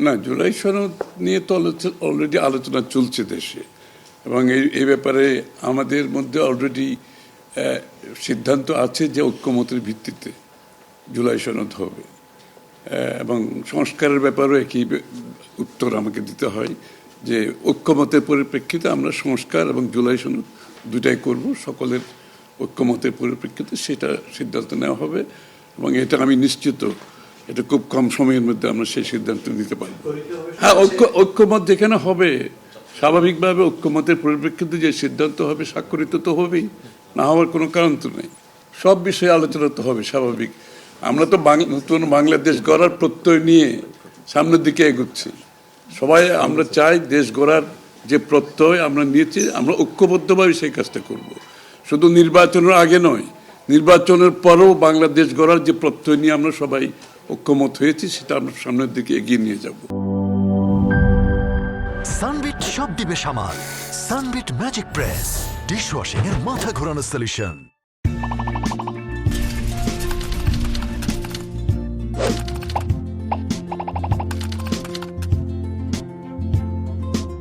না, জুলাই সনদ নিয়ে তো অলরেডি আলোচনা চলছে দেশে, এবং এই ব্যাপারে আমাদের মধ্যে অলরেডি সিদ্ধান্ত আছে যে ঐক্যমতের ভিত্তিতে জুলাই সনদ হবে, এবং সংস্কারের ব্যাপারেও একই উত্তর আমাকে দিতে হয় যে ঐক্যমতের পরিপ্রেক্ষিতে আমরা সংস্কার এবং জুলাই সনদ দুটাই করব, সকলের ঐক্যমতের পরিপ্রেক্ষিতে সেটা সিদ্ধান্ত নেওয়া হবে, এবং এটা আমি নিশ্চিত এটা খুব কম সময়ের মধ্যে আমরা সেই সিদ্ধান্ত নিতে পারবো। হ্যাঁ, ঐক্যমত যেখানে হবে স্বাভাবিকভাবে ঐক্যমতের পরিপ্রেক্ষিতে যে সিদ্ধান্ত হবে স্বাক্ষরিত তো হবেই, না হওয়ার কোনো কারণ তো নেই। সব বিষয়ে আলোচনা তো হবে স্বাভাবিক। আমরা তো নতুন বাংলাদেশ গড়ার প্রত্যয় নিয়ে সামনের দিকে এগোচ্ছি। সবাই আমরা চাই দেশ গড়ার যে প্রত্যয় আমরা নিয়েছি, আমরা ঐক্যবদ্ধভাবে সেই কাজটা করব। শুধু নির্বাচনের আগে নয়, নির্বাচনের পরেও বাংলাদেশ গড়ার যে প্রত্যয় নিয়ে আমরা সবাই ঐক্যমত হয়েছি, সেটা আমরা সামনের দিকে এগিয়ে নিয়ে যাব। সানবিট সব দিবে সামাল। সানবিট ম্যাজিক প্রেস ডিশওয়াশিং এর মাথা ঘোরানো সলিউশন।